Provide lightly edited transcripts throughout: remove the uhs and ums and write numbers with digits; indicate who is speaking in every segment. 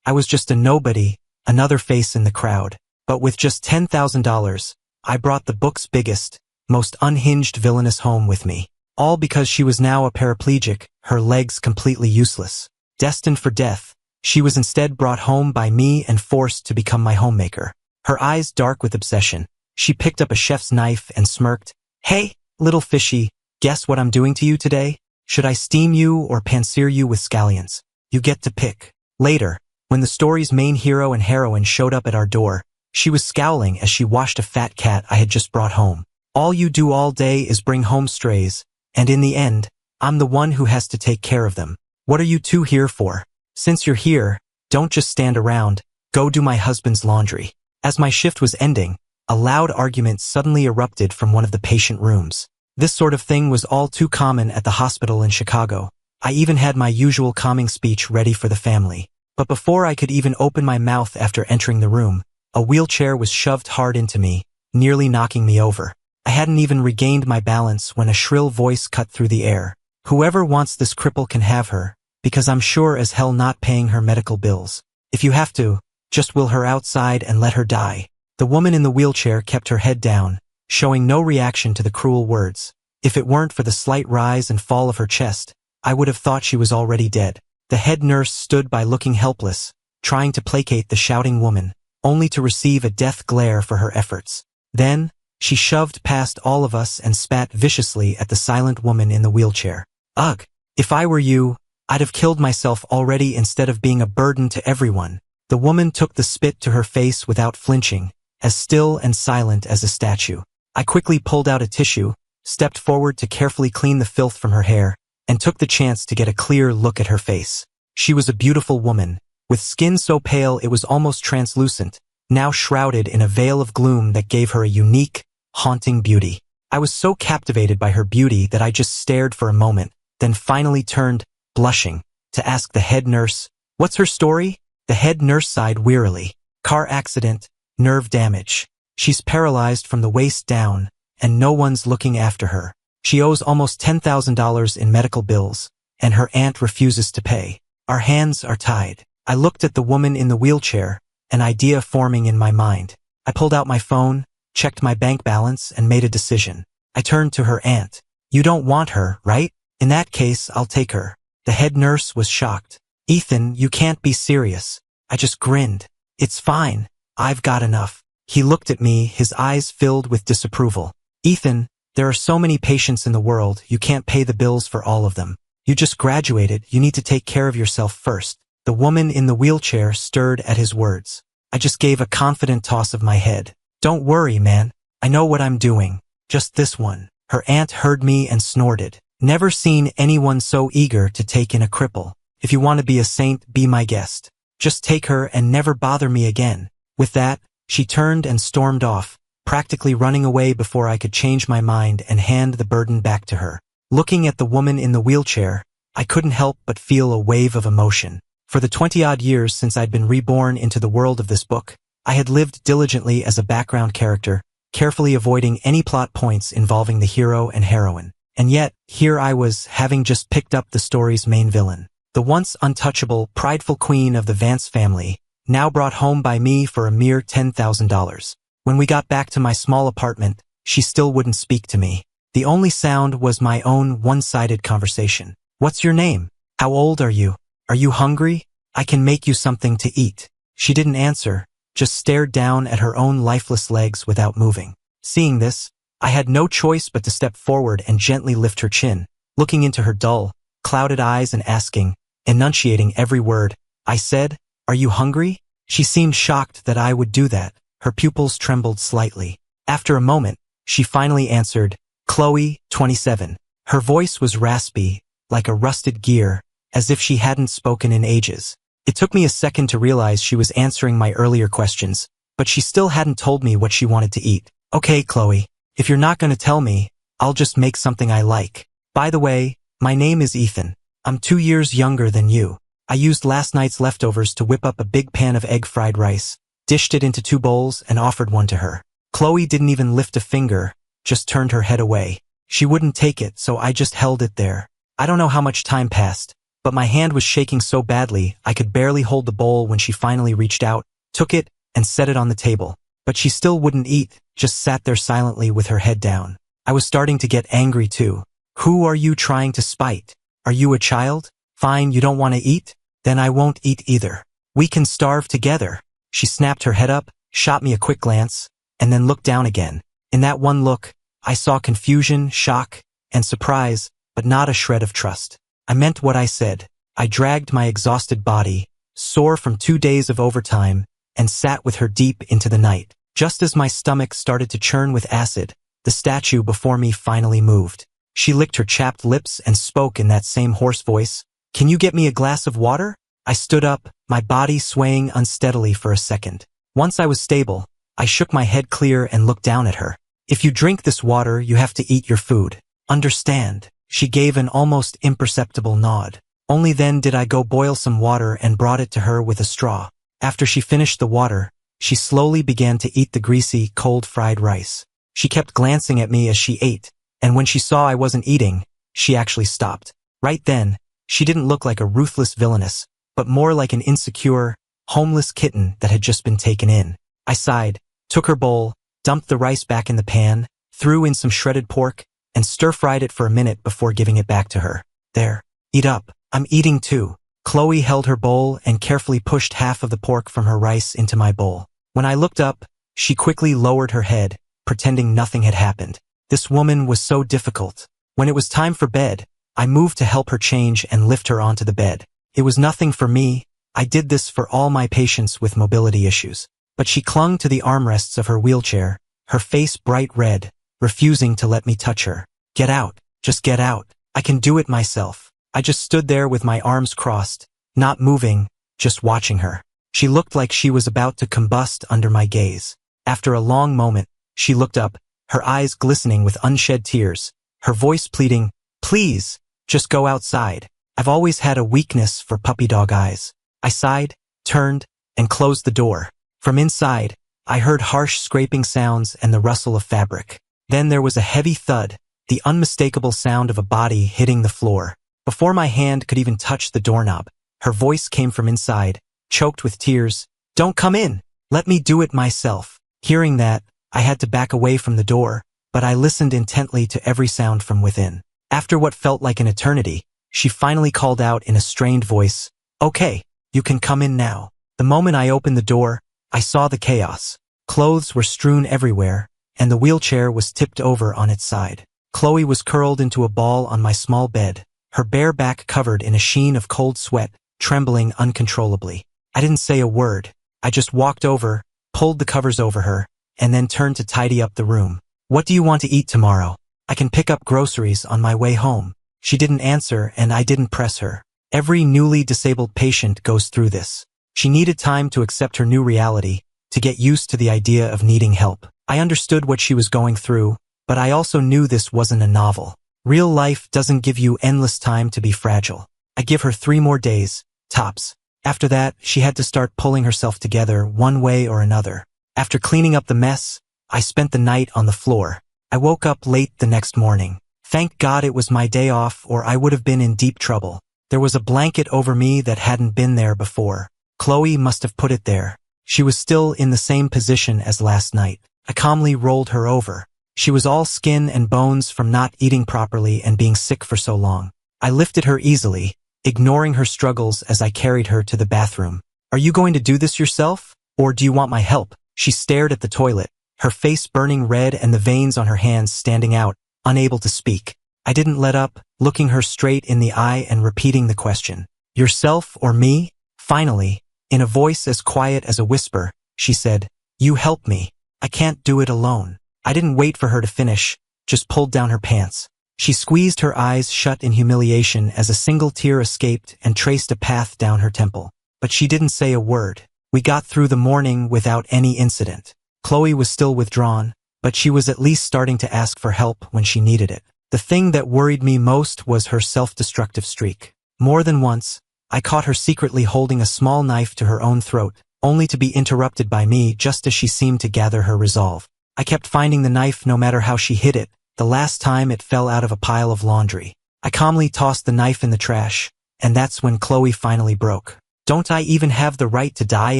Speaker 1: I was just a nobody, another face in the crowd. But with just $10,000, I brought the book's biggest, most unhinged villainess home with me. All because she was now a paraplegic, her legs completely useless. Destined for death, she was instead brought home by me and forced to become my homemaker. Her eyes dark with obsession, she picked up a chef's knife and smirked. "Hey, little fishy, guess what I'm doing to you today? Should I steam you or pan-sear you with scallions? You get to pick." Later, when the story's main hero and heroine showed up at our door, she was scowling as she washed a fat cat I had just brought home. "All you do all day is bring home strays, and in the end, I'm the one who has to take care of them. What are you two here for? Since you're here, don't just stand around, go do my husband's laundry." As my shift was ending, a loud argument suddenly erupted from one of the patient rooms. This sort of thing was all too common at the hospital in Chicago. I even had my usual calming speech ready for the family. But before I could even open my mouth after entering the room, a wheelchair was shoved hard into me, nearly knocking me over. I hadn't even regained my balance when a shrill voice cut through the air. "Whoever wants this cripple can have her, because I'm sure as hell not paying her medical bills. If you have to, just wheel her outside and let her die." The woman in the wheelchair kept her head down, showing no reaction to the cruel words. If it weren't for the slight rise and fall of her chest, I would have thought she was already dead. The head nurse stood by looking helpless, trying to placate the shouting woman, only to receive a death glare for her efforts. Then, she shoved past all of us and spat viciously at the silent woman in the wheelchair. Ugh, if I were you, I'd have killed myself already instead of being a burden to everyone. The woman took the spit to her face without flinching, as still and silent as a statue. I quickly pulled out a tissue, stepped forward to carefully clean the filth from her hair, and took the chance to get a clear look at her face. She was a beautiful woman, with skin so pale it was almost translucent, now shrouded in a veil of gloom that gave her a unique, haunting beauty. I was so captivated by her beauty that I just stared for a moment, then finally turned, blushing, to ask the head nurse, "What's her story?" The head nurse sighed wearily. "Car accident, nerve damage. She's paralyzed from the waist down, and no one's looking after her. She owes almost $10,000 in medical bills, and her aunt refuses to pay. Our hands are tied." I looked at the woman in the wheelchair, an idea forming in my mind. I pulled out my phone, checked my bank balance, and made a decision. I turned to her aunt. "You don't want her, right? In that case, I'll take her." The head nurse was shocked. "Ethan, you can't be serious." I just grinned. "It's fine. I've got enough." He looked at me, his eyes filled with disapproval. "Ethan, there are so many patients in the world, you can't pay the bills for all of them. You just graduated, you need to take care of yourself first." The woman in the wheelchair stirred at his words. I just gave a confident toss of my head. "Don't worry, man. I know what I'm doing. Just this one." Her aunt heard me and snorted. "Never seen anyone so eager to take in a cripple. If you want to be a saint, be my guest. Just take her and never bother me again." With that, she turned and stormed off, practically running away before I could change my mind and hand the burden back to her. Looking at the woman in the wheelchair, I couldn't help but feel a wave of emotion. For the 20-odd years since I'd been reborn into the world of this book, I had lived diligently as a background character, carefully avoiding any plot points involving the hero and heroine. And yet, here I was, having just picked up the story's main villain. The once untouchable, prideful queen of the Vance family, now brought home by me for a mere $10,000. When we got back to my small apartment, she still wouldn't speak to me. The only sound was my own one-sided conversation. "What's your name? How old are you? Are you hungry? I can make you something to eat." She didn't answer, just stared down at her own lifeless legs without moving. Seeing this, I had no choice but to step forward and gently lift her chin, looking into her dull, clouded eyes and asking, enunciating every word. I said, "Are you hungry?" She seemed shocked that I would do that. Her pupils trembled slightly. After a moment, she finally answered, "Chloe, 27. Her voice was raspy, like a rusted gear, as if she hadn't spoken in ages. It took me a second to realize she was answering my earlier questions, but she still hadn't told me what she wanted to eat. "Okay, Chloe, if you're not going to tell me, I'll just make something I like. By the way, my name is Ethan. I'm 2 years younger than you." I used last night's leftovers to whip up a big pan of egg fried rice, dished it into 2 bowls, and offered one to her. Chloe didn't even lift a finger, just turned her head away. She wouldn't take it, so I just held it there. I don't know how much time passed, but my hand was shaking so badly I could barely hold the bowl when she finally reached out, took it, and set it on the table. But she still wouldn't eat, just sat there silently with her head down. I was starting to get angry too. Who are you trying to spite? Are you a child? Fine, you don't want to eat? Then I won't eat either. We can starve together. She snapped her head up, shot me a quick glance, and then looked down again. In that one look, I saw confusion, shock, and surprise, but not a shred of trust. I meant what I said. I dragged my exhausted body, sore from 2 days of overtime, and sat with her deep into the night. Just as my stomach started to churn with acid, the statue before me finally moved. She licked her chapped lips and spoke in that same hoarse voice. Can you get me a glass of water? I stood up, my body swaying unsteadily for a second. Once I was stable, I shook my head clear and looked down at her. If you drink this water, you have to eat your food. Understand? She gave an almost imperceptible nod. Only then did I go boil some water and brought it to her with a straw. After she finished the water, she slowly began to eat the greasy, cold fried rice. She kept glancing at me as she ate, and when she saw I wasn't eating, she actually stopped. Right then, she didn't look like a ruthless villainess, but more like an insecure, homeless kitten that had just been taken in. I sighed, took her bowl, dumped the rice back in the pan, threw in some shredded pork, and stir-fried it for a minute before giving it back to her. There, eat up, I'm eating too. Chloe held her bowl and carefully pushed half of the pork from her rice into my bowl. When I looked up, she quickly lowered her head, pretending nothing had happened. This woman was so difficult. When it was time for bed, I moved to help her change and lift her onto the bed. It was nothing for me. I did this for all my patients with mobility issues. But she clung to the armrests of her wheelchair, her face bright red, refusing to let me touch her. Get out. Just get out. I can do it myself. I just stood there with my arms crossed, not moving, just watching her. She looked like she was about to combust under my gaze. After a long moment, she looked up, her eyes glistening with unshed tears, her voice pleading, "Please, just go outside. I've always had a weakness for puppy dog eyes." I sighed, turned, and closed the door. From inside, I heard harsh scraping sounds and the rustle of fabric. Then there was a heavy thud, the unmistakable sound of a body hitting the floor. Before my hand could even touch the doorknob, her voice came from inside, choked with tears. "Don't come in. Let me do it myself." Hearing that, I had to back away from the door, but I listened intently to every sound from within. After what felt like an eternity, she finally called out in a strained voice, "Okay, you can come in now." The moment I opened the door, I saw the chaos. Clothes were strewn everywhere, and the wheelchair was tipped over on its side. Chloe was curled into a ball on my small bed, her bare back covered in a sheen of cold sweat, trembling uncontrollably. I didn't say a word. I just walked over, pulled the covers over her, and then turned to tidy up the room. "What do you want to eat tomorrow? I can pick up groceries on my way home." She didn't answer, and I didn't press her. Every newly disabled patient goes through this. She needed time to accept her new reality, to get used to the idea of needing help. I understood what she was going through, but I also knew this wasn't a novel. Real life doesn't give you endless time to be fragile. I give her 3 more days, tops. After that, she had to start pulling herself together one way or another. After cleaning up the mess, I spent the night on the floor. I woke up late the next morning. Thank God it was my day off, or I would have been in deep trouble. There was a blanket over me that hadn't been there before. Chloe must have put it there. She was still in the same position as last night. I calmly rolled her over. She was all skin and bones from not eating properly and being sick for so long. I lifted her easily, ignoring her struggles as I carried her to the bathroom. "Are you going to do this yourself, or do you want my help?" She stared at the toilet, her face burning red and the veins on her hands standing out, unable to speak. I didn't let up, looking her straight in the eye and repeating the question. "Yourself or me?" Finally, in a voice as quiet as a whisper, she said, "You help me. I can't do it alone." I didn't wait for her to finish, just pulled down her pants. She squeezed her eyes shut in humiliation as a single tear escaped and traced a path down her temple. But she didn't say a word. We got through the morning without any incident. Chloe was still withdrawn, but she was at least starting to ask for help when she needed it. The thing that worried me most was her self-destructive streak. More than once, I caught her secretly holding a small knife to her own throat, only to be interrupted by me just as she seemed to gather her resolve. I kept finding the knife no matter how she hid it. The last time it fell out of a pile of laundry. I calmly tossed the knife in the trash, and that's when Chloe finally broke. Don't I even have the right to die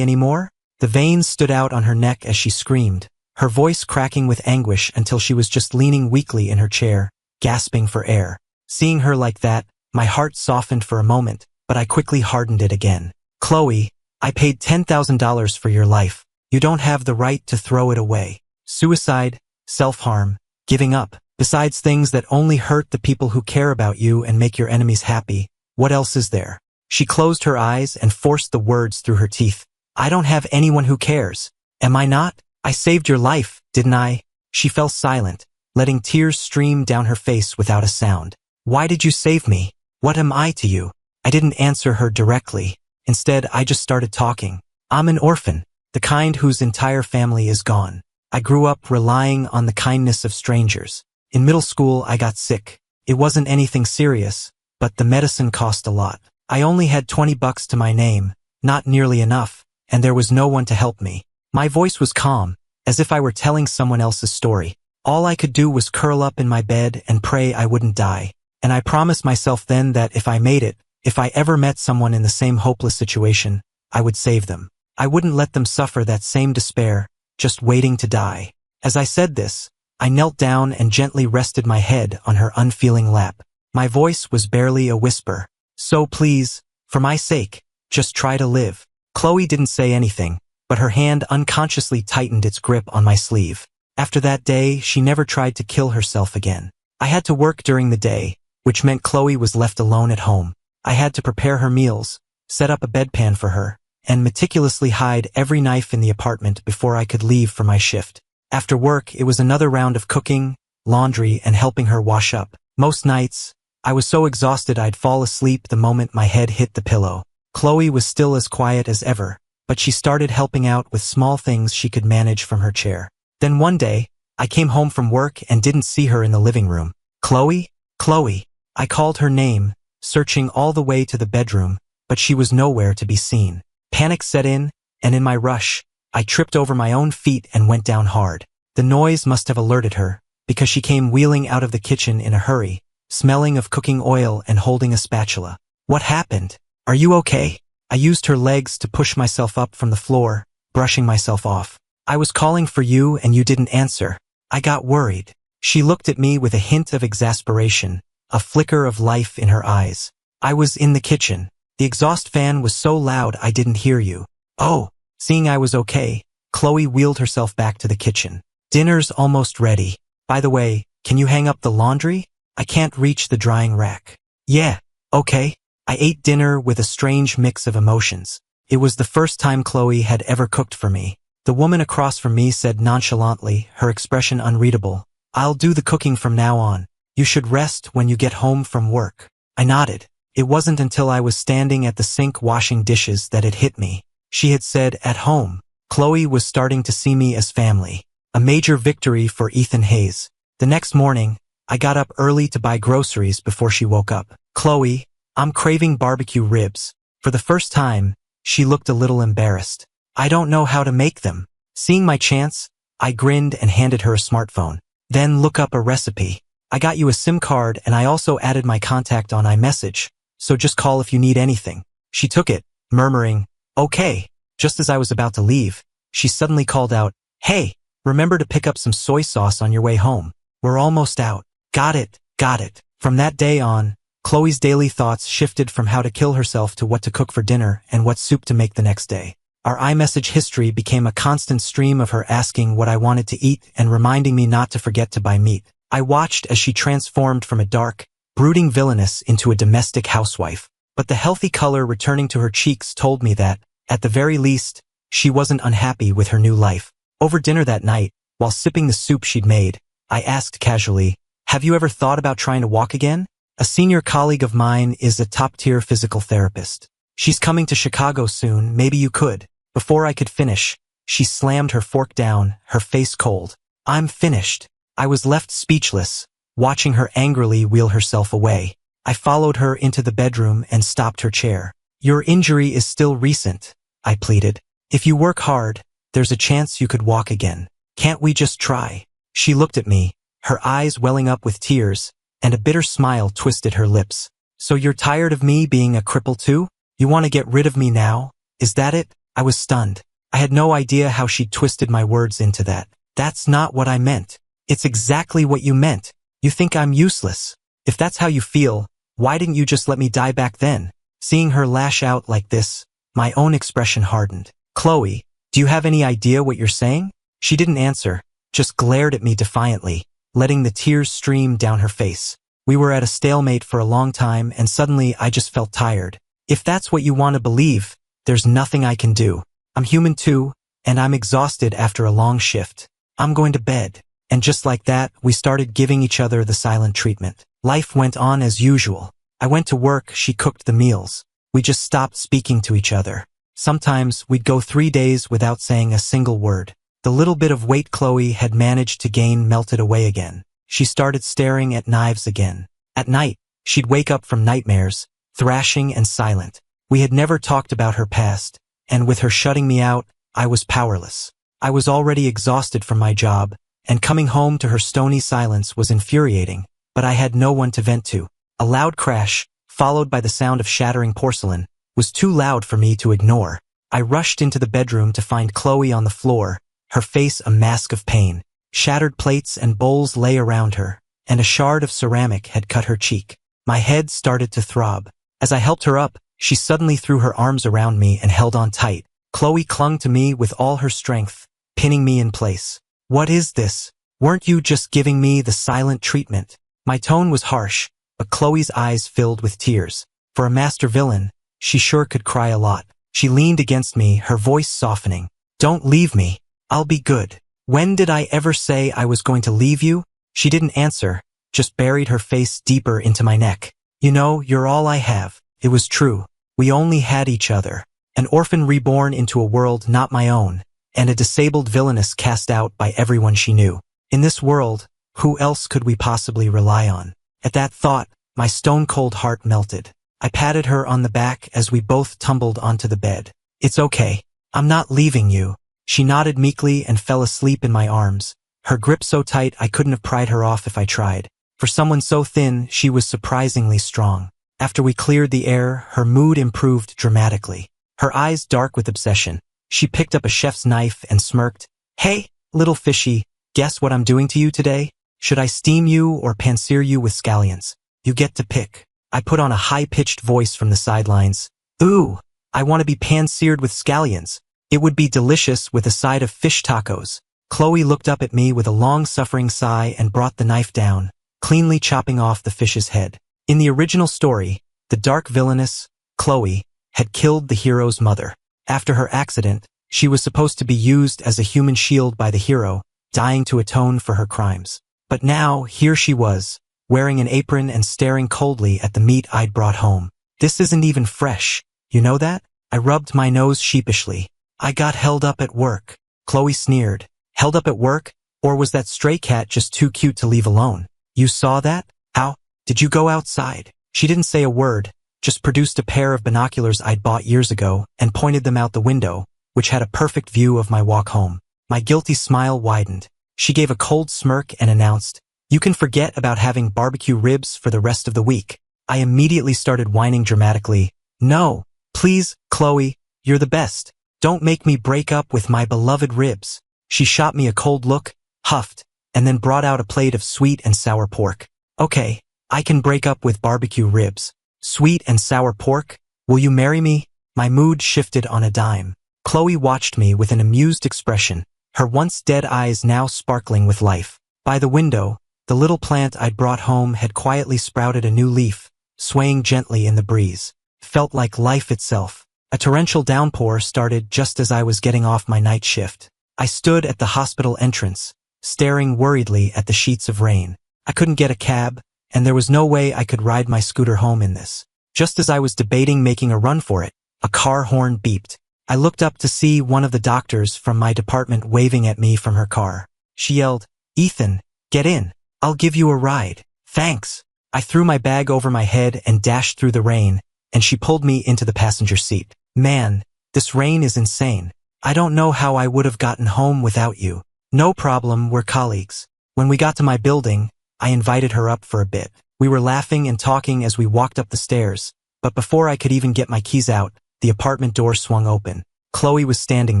Speaker 1: anymore? The veins stood out on her neck as she screamed, her voice cracking with anguish until she was just leaning weakly in her chair, gasping for air. Seeing her like that, my heart softened for a moment, but I quickly hardened it again. Chloe, I paid $10,000 for your life. You don't have the right to throw it away. Suicide, self-harm, giving up. Besides things that only hurt the people who care about you and make your enemies happy, what else is there? She closed her eyes and forced the words through her teeth. I don't have anyone who cares. Am I not? I saved your life, didn't I? She fell silent, letting tears stream down her face without a sound. Why did you save me? What am I to you? I didn't answer her directly. Instead, I just started talking. I'm an orphan, the kind whose entire family is gone. I grew up relying on the kindness of strangers. In middle school, I got sick. It wasn't anything serious, but the medicine cost a lot. I only had $20 to my name, not nearly enough, and there was no one to help me. My voice was calm, as if I were telling someone else's story. All I could do was curl up in my bed and pray I wouldn't die. And I promised myself then that if I made it, if I ever met someone in the same hopeless situation, I would save them. I wouldn't let them suffer that same despair, just waiting to die. As I said this, I knelt down and gently rested my head on her unfeeling lap. My voice was barely a whisper. So please, for my sake, just try to live. Chloe didn't say anything, but her hand unconsciously tightened its grip on my sleeve. After that day, she never tried to kill herself again. I had to work during the day, which meant Chloe was left alone at home. I had to prepare her meals, set up a bedpan for her, and meticulously hide every knife in the apartment before I could leave for my shift. After work, it was another round of cooking, laundry, and helping her wash up. Most nights, I was so exhausted I'd fall asleep the moment my head hit the pillow. Chloe was still as quiet as ever, but she started helping out with small things she could manage from her chair. Then one day, I came home from work and didn't see her in the living room. Chloe? Chloe. I called her name, searching all the way to the bedroom, but she was nowhere to be seen. Panic set in, and in my rush, I tripped over my own feet and went down hard. The noise must have alerted her, because she came wheeling out of the kitchen in a hurry, smelling of cooking oil and holding a spatula. What happened? Are you okay? I used her legs to push myself up from the floor, brushing myself off. I was calling for you and you didn't answer. I got worried. She looked at me with a hint of exasperation, a flicker of life in her eyes. I was in the kitchen. The exhaust fan was so loud I didn't hear you. Oh. Seeing I was okay, Chloe wheeled herself back to the kitchen. Dinner's almost ready. By the way, can you hang up the laundry? I can't reach the drying rack. Yeah, okay. I ate dinner with a strange mix of emotions. It was the first time Chloe had ever cooked for me. The woman across from me said nonchalantly, her expression unreadable, I'll do the cooking from now on. You should rest when you get home from work. I nodded. It wasn't until I was standing at the sink washing dishes that it hit me. She had said, at home. Chloe was starting to see me as family. A major victory for Ethan Hayes. The next morning, I got up early to buy groceries before she woke up. Chloe, I'm craving barbecue ribs. For the first time, she looked a little embarrassed. I don't know how to make them. Seeing my chance, I grinned and handed her a smartphone. Then look up a recipe. I got you a SIM card and I also added my contact on iMessage, so just call if you need anything. She took it, murmuring, okay. Just as I was about to leave, she suddenly called out, hey, remember to pick up some soy sauce on your way home. We're almost out. Got it, got it. From that day on, Chloe's daily thoughts shifted from how to kill herself to what to cook for dinner and what soup to make the next day. Our iMessage history became a constant stream of her asking what I wanted to eat and reminding me not to forget to buy meat. I watched as she transformed from a dark, brooding villainess into a domestic housewife. But the healthy color returning to her cheeks told me that, at the very least, she wasn't unhappy with her new life. Over dinner that night, while sipping the soup she'd made, I asked casually, have you ever thought about trying to walk again? A senior colleague of mine is a top-tier physical therapist. She's coming to Chicago soon, maybe you could. Before I could finish, she slammed her fork down, her face cold. I'm finished. I was left speechless, watching her angrily wheel herself away. I followed her into the bedroom and stopped her chair. Your injury is still recent, I pleaded. If you work hard, there's a chance you could walk again. Can't we just try? She looked at me, her eyes welling up with tears, and a bitter smile twisted her lips. So you're tired of me being a cripple too? You want to get rid of me now? Is that it? I was stunned. I had no idea how she'd twisted my words into that. That's not what I meant. It's exactly what you meant. You think I'm useless. If that's how you feel, why didn't you just let me die back then? Seeing her lash out like this, my own expression hardened. Chloe, do you have any idea what you're saying? She didn't answer, just glared at me defiantly, letting the tears stream down her face. We were at a stalemate for a long time, and suddenly I just felt tired. If that's what you want to believe, there's nothing I can do. I'm human too, and I'm exhausted after a long shift. I'm going to bed. And just like that, we started giving each other the silent treatment. Life went on as usual. I went to work, she cooked the meals. We just stopped speaking to each other. Sometimes we'd go 3 days without saying a single word. The little bit of weight Chloe had managed to gain melted away again. She started staring at knives again. At night, she'd wake up from nightmares, thrashing and silent. We had never talked about her past, and with her shutting me out, I was powerless. I was already exhausted from my job, and coming home to her stony silence was infuriating, but I had no one to vent to. A loud crash, followed by the sound of shattering porcelain, was too loud for me to ignore. I rushed into the bedroom to find Chloe on the floor, her face a mask of pain. Shattered plates and bowls lay around her, and a shard of ceramic had cut her cheek. My head started to throb. As I helped her up, she suddenly threw her arms around me and held on tight. Chloe clung to me with all her strength, pinning me in place. What is this? Weren't you just giving me the silent treatment? My tone was harsh, but Chloe's eyes filled with tears. For a master villain, she sure could cry a lot. She leaned against me, her voice softening. Don't leave me. I'll be good. When did I ever say I was going to leave you? She didn't answer, just buried her face deeper into my neck. You know, you're all I have. It was true. We only had each other. An orphan reborn into a world not my own, and a disabled villainess cast out by everyone she knew. In this world, who else could we possibly rely on? At that thought, my stone-cold heart melted. I patted her on the back as we both tumbled onto the bed. It's okay. I'm not leaving you. She nodded meekly and fell asleep in my arms, her grip so tight I couldn't have pried her off if I tried. For someone so thin, she was surprisingly strong. After we cleared the air, her mood improved dramatically. Her eyes dark with obsession. She picked up a chef's knife and smirked. Hey, little fishy, guess what I'm doing to you today? Should I steam you or pan-sear you with scallions? You get to pick. I put on a high-pitched voice from the sidelines. Ooh, I want to be pan-seared with scallions. It would be delicious with a side of fish tacos. Chloe looked up at me with a long-suffering sigh and brought the knife down, cleanly chopping off the fish's head. In the original story, the dark villainess, Chloe, had killed the hero's mother. After her accident, she was supposed to be used as a human shield by the hero, dying to atone for her crimes. But now, here she was, wearing an apron and staring coldly at the meat I'd brought home. This isn't even fresh, you know that? I rubbed my nose sheepishly. I got held up at work. Chloe sneered. Held up at work? Or was that stray cat just too cute to leave alone? You saw that? How? Did you go outside? She didn't say a word, just produced a pair of binoculars I'd bought years ago and pointed them out the window, which had a perfect view of my walk home. My guilty smile widened. She gave a cold smirk and announced, "You can forget about having barbecue ribs for the rest of the week." I immediately started whining dramatically. No, please, Chloe, you're the best. Don't make me break up with my beloved ribs. She shot me a cold look, huffed, and then brought out a plate of sweet and sour pork. Okay, I can break up with barbecue ribs. Sweet and sour pork? Will you marry me? My mood shifted on a dime. Chloe watched me with an amused expression, her once dead eyes now sparkling with life. By the window, the little plant I'd brought home had quietly sprouted a new leaf, swaying gently in the breeze. Felt like life itself. A torrential downpour started just as I was getting off my night shift. I stood at the hospital entrance, staring worriedly at the sheets of rain. I couldn't get a cab, and there was no way I could ride my scooter home in this. Just as I was debating making a run for it, a car horn beeped. I looked up to see one of the doctors from my department waving at me from her car. She yelled, "Ethan, get in. I'll give you a ride." Thanks. I threw my bag over my head and dashed through the rain, and she pulled me into the passenger seat. Man, this rain is insane. I don't know how I would have gotten home without you. No problem, we're colleagues. When we got to my building, I invited her up for a bit. We were laughing and talking as we walked up the stairs, but before I could even get my keys out, the apartment door swung open. Chloe was standing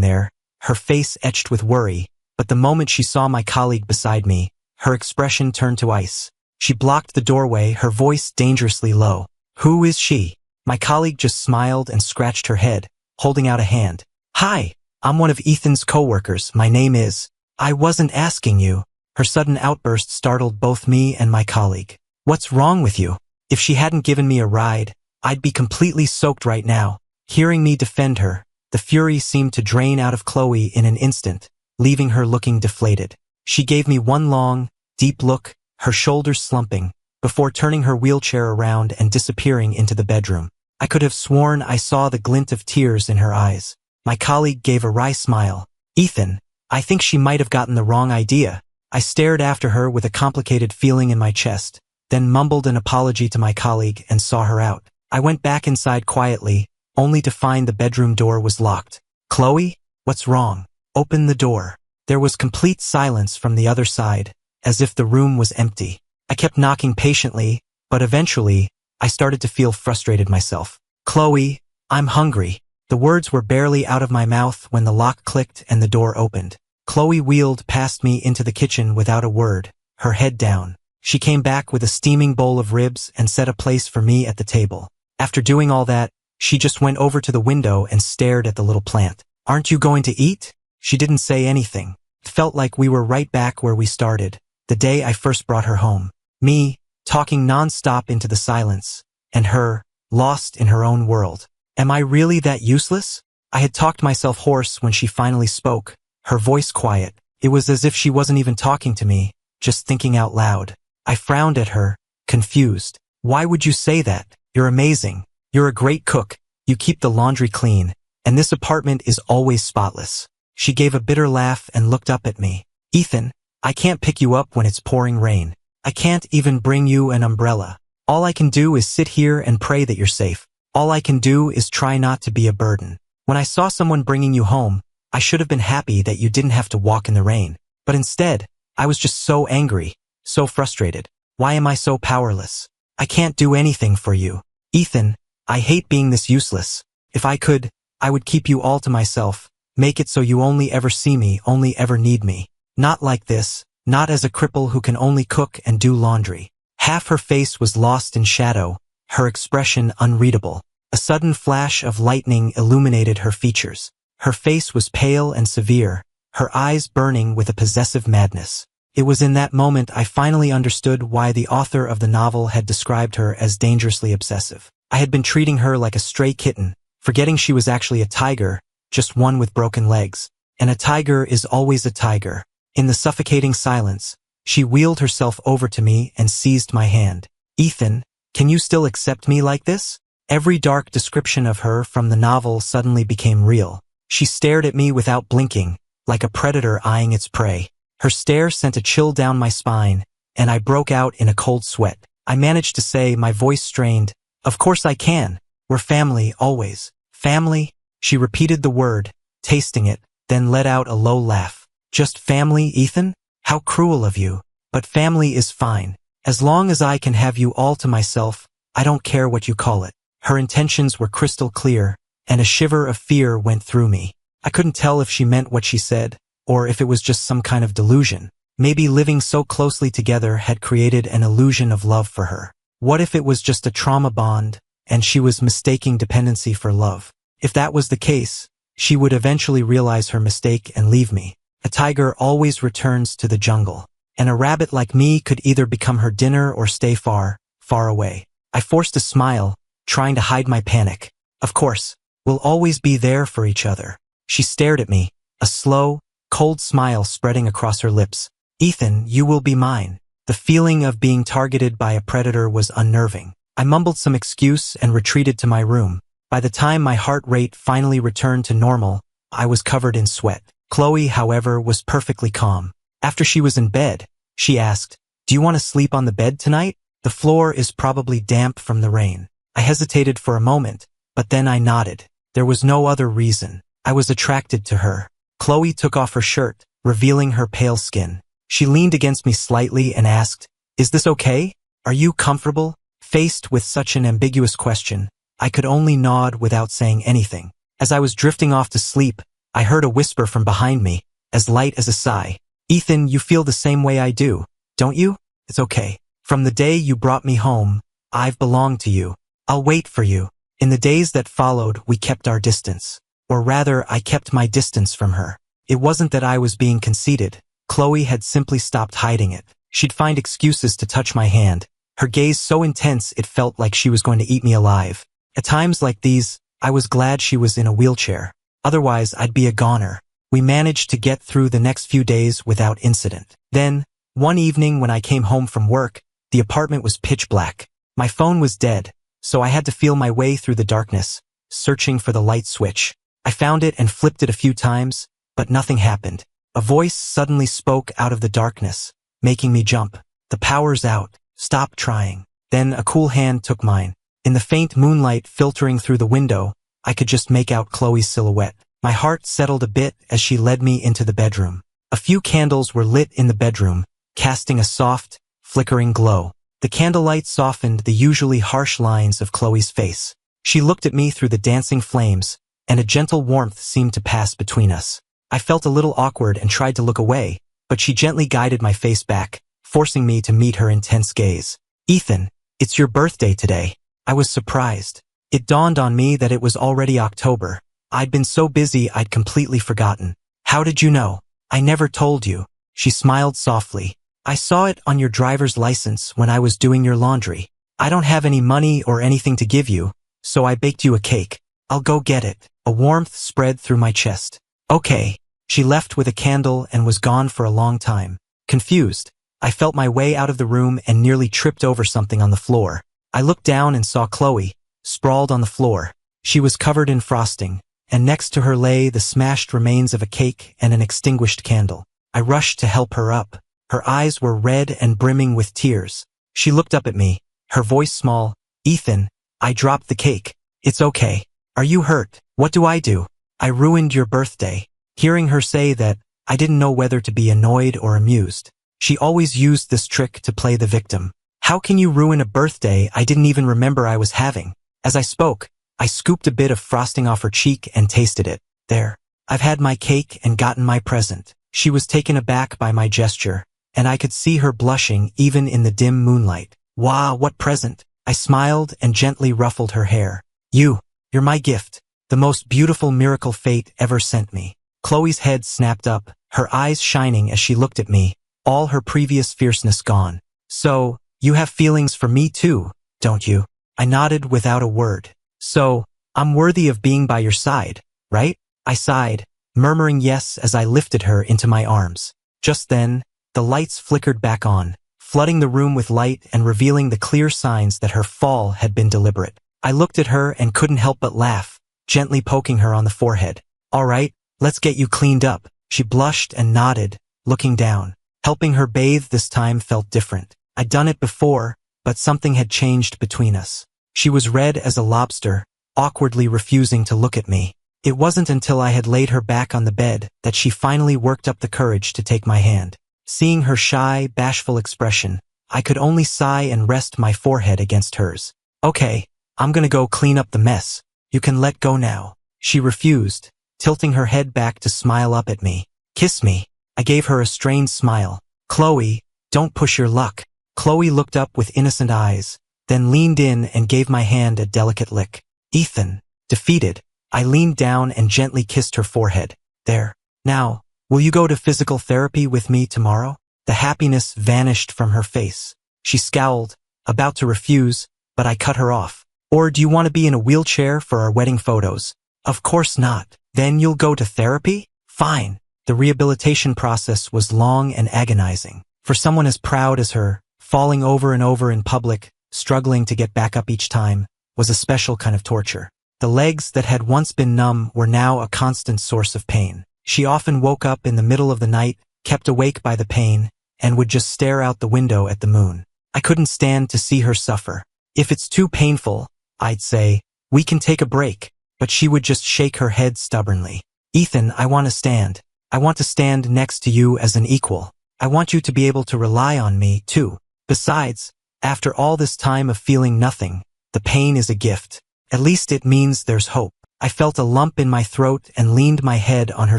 Speaker 1: there, her face etched with worry, but the moment she saw my colleague beside me, her expression turned to ice. She blocked the doorway, her voice dangerously low. "Who is she?" My colleague just smiled and scratched her head, holding out a hand. "Hi, I'm one of Ethan's coworkers. My name is—" "I wasn't asking you." Her sudden outburst startled both me and my colleague. "What's wrong with you?" If she hadn't given me a ride, I'd be completely soaked right now. Hearing me defend her, the fury seemed to drain out of Chloe in an instant, leaving her looking deflated. She gave me one long, deep look, her shoulders slumping, before turning her wheelchair around and disappearing into the bedroom. I could have sworn I saw the glint of tears in her eyes. My colleague gave a wry smile. "Ethan, I think she might have gotten the wrong idea." I stared after her with a complicated feeling in my chest, then mumbled an apology to my colleague and saw her out. I went back inside quietly, only to find the bedroom door was locked. "Chloe, what's wrong? Open the door." There was complete silence from the other side, as if the room was empty. I kept knocking patiently, but eventually, I started to feel frustrated myself. "Chloe, I'm hungry." The words were barely out of my mouth when the lock clicked and the door opened. Chloe wheeled past me into the kitchen without a word, her head down. She came back with a steaming bowl of ribs and set a place for me at the table. After doing all that, she just went over to the window and stared at the little plant. "Aren't you going to eat?" She didn't say anything. It felt like we were right back where we started, the day I first brought her home. Me, talking non-stop into the silence, and her, lost in her own world. Am I really that useless? I had talked myself hoarse when she finally spoke, her voice quiet. It was as if she wasn't even talking to me, just thinking out loud. I frowned at her, confused. "Why would you say that? You're amazing. You're a great cook, you keep the laundry clean, and this apartment is always spotless." She gave a bitter laugh and looked up at me. "Ethan, I can't pick you up when it's pouring rain. I can't even bring you an umbrella. All I can do is sit here and pray that you're safe. All I can do is try not to be a burden. When I saw someone bringing you home, I should have been happy that you didn't have to walk in the rain. But instead, I was just so angry, so frustrated. Why am I so powerless? I can't do anything for you. Ethan, I hate being this useless. If I could, I would keep you all to myself, make it so you only ever see me, only ever need me. Not like this, not as a cripple who can only cook and do laundry." Half her face was lost in shadow, her expression unreadable. A sudden flash of lightning illuminated her features. Her face was pale and severe, her eyes burning with a possessive madness. It was in that moment I finally understood why the author of the novel had described her as dangerously obsessive. I had been treating her like a stray kitten, forgetting she was actually a tiger, just one with broken legs. And a tiger is always a tiger. In the suffocating silence, she wheeled herself over to me and seized my hand. "Ethan, can you still accept me like this?" Every dark description of her from the novel suddenly became real. She stared at me without blinking, like a predator eyeing its prey. Her stare sent a chill down my spine, and I broke out in a cold sweat. I managed to say, my voice strained, "Of course I can. We're family, always." "Family?" She repeated the word, tasting it, then let out a low laugh. "Just family, Ethan? How cruel of you. But family is fine. As long as I can have you all to myself, I don't care what you call it." Her intentions were crystal clear, and a shiver of fear went through me. I couldn't tell if she meant what she said, or if it was just some kind of delusion. Maybe living so closely together had created an illusion of love for her. What if it was just a trauma bond, and she was mistaking dependency for love? If that was the case, she would eventually realize her mistake and leave me. A tiger always returns to the jungle, and a rabbit like me could either become her dinner or stay far, far away. I forced a smile, trying to hide my panic. "Of course, we'll always be there for each other." She stared at me, a slow, cold smile spreading across her lips. "Ethan, you will be mine." The feeling of being targeted by a predator was unnerving. I mumbled some excuse and retreated to my room. By the time my heart rate finally returned to normal, I was covered in sweat. Chloe, however, was perfectly calm. After she was in bed, she asked, "Do you want to sleep on the bed tonight? The floor is probably damp from the rain." I hesitated for a moment, but then I nodded. There was no other reason. I was attracted to her. Chloe took off her shirt, revealing her pale skin. She leaned against me slightly and asked, "Is this okay?" Are you comfortable? Faced with such an ambiguous question, I could only nod without saying anything. As I was drifting off to sleep, I heard a whisper from behind me, as light as a sigh. Ethan, you feel the same way I do, don't you? It's okay. From the day you brought me home, I've belonged to you. I'll wait for you. In the days that followed, we kept our distance. Or rather, I kept my distance from her. It wasn't that I was being conceited. Chloe had simply stopped hiding it. She'd find excuses to touch my hand, her gaze so intense it felt like she was going to eat me alive. At times like these, I was glad she was in a wheelchair. Otherwise, I'd be a goner. We managed to get through the next few days without incident. Then, one evening when I came home from work, the apartment was pitch black. My phone was dead, so I had to feel my way through the darkness, searching for the light switch. I found it and flipped it a few times, but nothing happened. A voice suddenly spoke out of the darkness, making me jump. The power's out. Stop trying. Then a cool hand took mine. In the faint moonlight filtering through the window, I could just make out Chloe's silhouette. My heart settled a bit as she led me into the bedroom. A few candles were lit in the bedroom, casting a soft, flickering glow. The candlelight softened the usually harsh lines of Chloe's face. She looked at me through the dancing flames, and a gentle warmth seemed to pass between us. I felt a little awkward and tried to look away, but she gently guided my face back, forcing me to meet her intense gaze. Ethan, it's your birthday today. I was surprised. It dawned on me that it was already October. I'd been so busy I'd completely forgotten. How did you know? I never told you. She smiled softly. I saw it on your driver's license when I was doing your laundry. I don't have any money or anything to give you, so I baked you a cake. I'll go get it. A warmth spread through my chest. Okay. She left with a candle and was gone for a long time. Confused, I felt my way out of the room and nearly tripped over something on the floor. I looked down and saw Chloe, sprawled on the floor. She was covered in frosting, and next to her lay the smashed remains of a cake and an extinguished candle. I rushed to help her up. Her eyes were red and brimming with tears. She looked up at me, her voice small. Ethan, I dropped the cake. It's okay. Are you hurt? What do I do? I ruined your birthday. Hearing her say that, I didn't know whether to be annoyed or amused. She always used this trick to play the victim. How can you ruin a birthday I didn't even remember I was having? As I spoke, I scooped a bit of frosting off her cheek and tasted it. There. I've had my cake and gotten my present. She was taken aback by my gesture, and I could see her blushing even in the dim moonlight. Wow, what present? I smiled and gently ruffled her hair. You're my gift. The most beautiful miracle fate ever sent me. Chloe's head snapped up, her eyes shining as she looked at me, all her previous fierceness gone. So, you have feelings for me too, don't you? I nodded without a word. So, I'm worthy of being by your side, right? I sighed, murmuring yes as I lifted her into my arms. Just then, the lights flickered back on, flooding the room with light and revealing the clear signs that her fall had been deliberate. I looked at her and couldn't help but laugh, gently poking her on the forehead. All right, let's get you cleaned up. She blushed and nodded, looking down. Helping her bathe this time felt different. I'd done it before, but something had changed between us. She was red as a lobster, awkwardly refusing to look at me. It wasn't until I had laid her back on the bed that she finally worked up the courage to take my hand. Seeing her shy, bashful expression, I could only sigh and rest my forehead against hers. Okay, I'm gonna go clean up the mess. You can let go now. She refused, tilting her head back to smile up at me. Kiss me. I gave her a strained smile. Chloe, don't push your luck. Chloe looked up with innocent eyes, then leaned in and gave my hand a delicate lick. Ethan, defeated, I leaned down and gently kissed her forehead. There. Now, will you go to physical therapy with me tomorrow? The happiness vanished from her face. She scowled, about to refuse, but I cut her off. Or do you want to be in a wheelchair for our wedding photos? Of course not. Then you'll go to therapy? Fine. The rehabilitation process was long and agonizing. For someone as proud as her, falling over and over in public, struggling to get back up each time, was a special kind of torture. The legs that had once been numb were now a constant source of pain. She often woke up in the middle of the night, kept awake by the pain, and would just stare out the window at the moon. I couldn't stand to see her suffer. If it's too painful, I'd say, we can take a break, but she would just shake her head stubbornly. Ethan, I want to stand. I want to stand next to you as an equal. I want you to be able to rely on me, too. Besides, After all this time of feeling nothing, the pain is a gift. At least it means there's hope. I felt a lump in my throat and leaned my head on her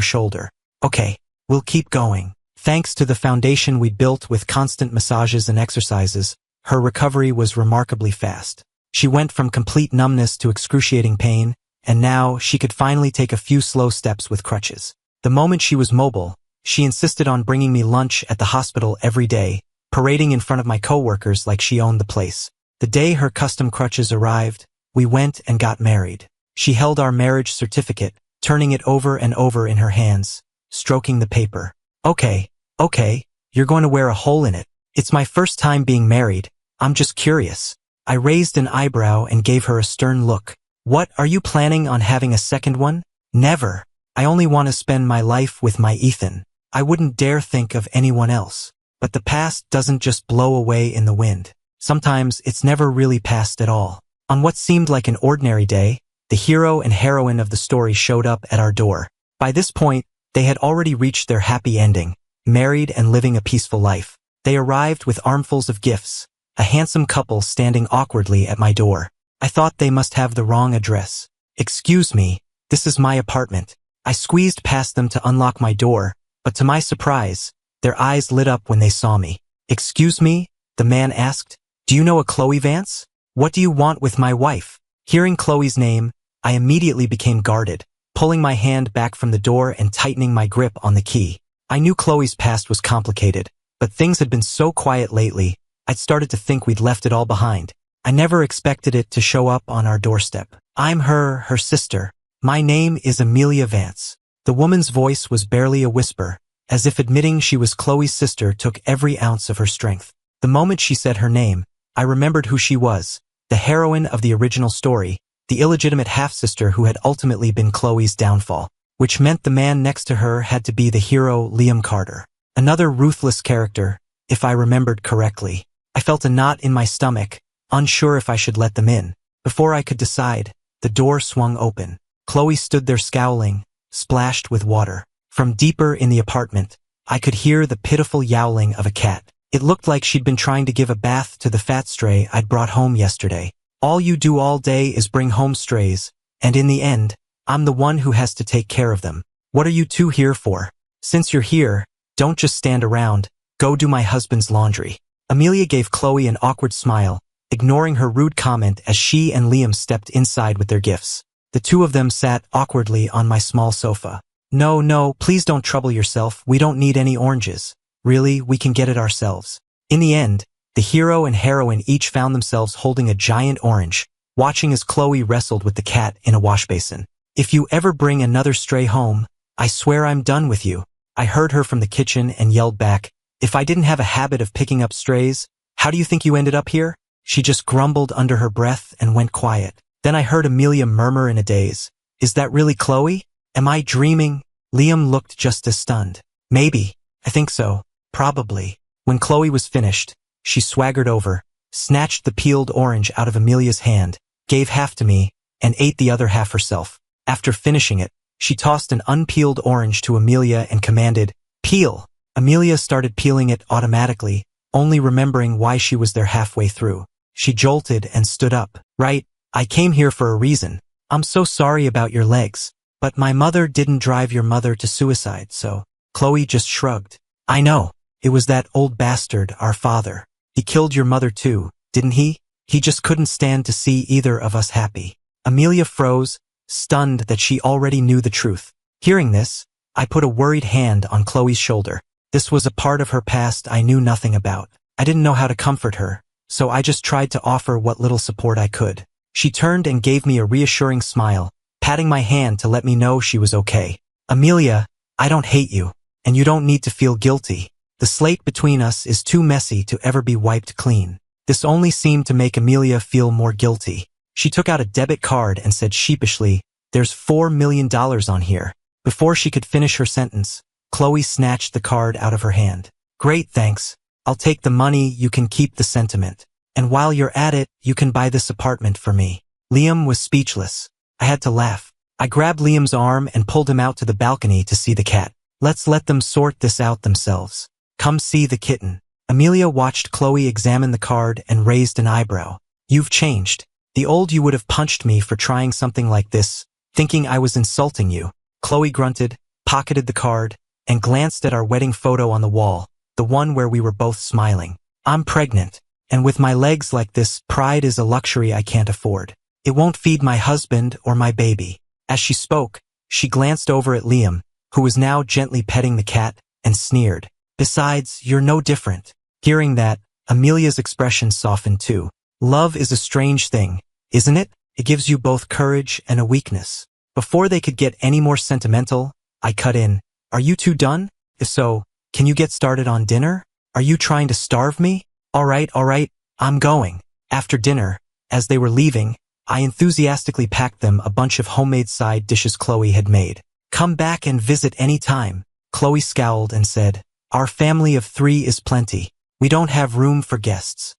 Speaker 1: shoulder. Okay, we'll keep going. Thanks to the foundation we built with constant massages and exercises, her recovery was remarkably fast. She went from complete numbness to excruciating pain, and now she could finally take a few slow steps with crutches. The moment she was mobile, she insisted on bringing me lunch at the hospital every day, parading in front of my coworkers like she owned the place. The day her custom crutches arrived, we went and got married. She held our marriage certificate, turning it over and over in her hands, stroking the paper. Okay, you're going to wear a hole in it. It's my first time being married. I'm just curious. I raised an eyebrow and gave her a stern look. What, are you planning on having a second one? Never. I only want to spend my life with my Ethan. I wouldn't dare think of anyone else. But the past doesn't just blow away in the wind. Sometimes it's never really past at all. On what seemed like an ordinary day, the hero and heroine of the story showed up at our door. By this point, they had already reached their happy ending, married and living a peaceful life. They arrived with armfuls of gifts, a handsome couple standing awkwardly at my door. I thought they must have the wrong address. Excuse me, this is my apartment. I squeezed past them to unlock my door, but to my surprise, their eyes lit up when they saw me. Excuse me? The man asked. Do you know a Chloe Vance? What do you want with my wife? Hearing Chloe's name, I immediately became guarded, pulling my hand back from the door and tightening my grip on the key. I knew Chloe's past was complicated, but things had been so quiet lately, I'd started to think we'd left it all behind. I never expected it to show up on our doorstep. I'm her sister. My name is Amelia Vance. The woman's voice was barely a whisper, as if admitting she was Chloe's sister took every ounce of her strength. The moment she said her name, I remembered who she was, the heroine of the original story, the illegitimate half-sister who had ultimately been Chloe's downfall, which meant the man next to her had to be the hero Liam Carter. Another ruthless character, if I remembered correctly. I felt a knot in my stomach, unsure if I should let them in. Before I could decide, the door swung open. Chloe stood there scowling, splashed with water. From deeper in the apartment, I could hear the pitiful yowling of a cat. It looked like she'd been trying to give a bath to the fat stray I'd brought home yesterday. All you do all day is bring home strays, and in the end, I'm the one who has to take care of them. What are you two here for? Since you're here, don't just stand around, go do my husband's laundry. Amelia gave Chloe an awkward smile, ignoring her rude comment as she and Liam stepped inside with their gifts. The two of them sat awkwardly on my small sofa. No, please don't trouble yourself, we don't need any oranges. Really, we can get it ourselves. In the end, the hero and heroine each found themselves holding a giant orange, watching as Chloe wrestled with the cat in a wash basin. If you ever bring another stray home, I swear I'm done with you. I heard her from the kitchen and yelled back, if I didn't have a habit of picking up strays, how do you think you ended up here? She just grumbled under her breath and went quiet. Then I heard Amelia murmur in a daze, is that really Chloe? Am I dreaming? Liam looked just as stunned. Maybe. I think so. Probably. When Chloe was finished, she swaggered over, snatched the peeled orange out of Amelia's hand, gave half to me, and ate the other half herself. After finishing it, she tossed an unpeeled orange to Amelia and commanded, peel. Amelia started peeling it automatically, only remembering why she was there halfway through. She jolted and stood up. Right, I came here for a reason. I'm so sorry about your legs. But my mother didn't drive your mother to suicide, so. Chloe just shrugged. I know. It was that old bastard, our father. He killed your mother too, didn't he? He just couldn't stand to see either of us happy. Amelia froze, stunned that she already knew the truth. Hearing this, I put a worried hand on Chloe's shoulder. This was a part of her past I knew nothing about. I didn't know how to comfort her, so I just tried to offer what little support I could. She turned and gave me a reassuring smile, patting my hand to let me know she was okay. Amelia, I don't hate you, and you don't need to feel guilty. The slate between us is too messy to ever be wiped clean. This only seemed to make Amelia feel more guilty. She took out a debit card and said sheepishly, there's $4 million on here. Before she could finish her sentence, Chloe snatched the card out of her hand. Great, thanks. I'll take the money, you can keep the sentiment. And while you're at it, you can buy this apartment for me. Liam was speechless. I had to laugh. I grabbed Liam's arm and pulled him out to the balcony to see the cat. Let's let them sort this out themselves. Come see the kitten. Amelia watched Chloe examine the card and raised an eyebrow. You've changed. The old you would have punched me for trying something like this, thinking I was insulting you. Chloe grunted, pocketed the card, and glanced at our wedding photo on the wall, the one where we were both smiling. I'm pregnant, and with my legs like this, pride is a luxury I can't afford. It won't feed my husband or my baby. As she spoke, she glanced over at Liam, who was now gently petting the cat, and sneered. Besides, you're no different. Hearing that, Amelia's expression softened too. Love is a strange thing, isn't it? It gives you both courage and a weakness. Before they could get any more sentimental, I cut in. Are you two done? If so, can you get started on dinner? Are you trying to starve me? All right, I'm going. After dinner, as they were leaving, I enthusiastically packed them a bunch of homemade side dishes Chloe had made. Come back and visit any time. Chloe scowled and said, Our family of 3 is plenty. We don't have room for guests.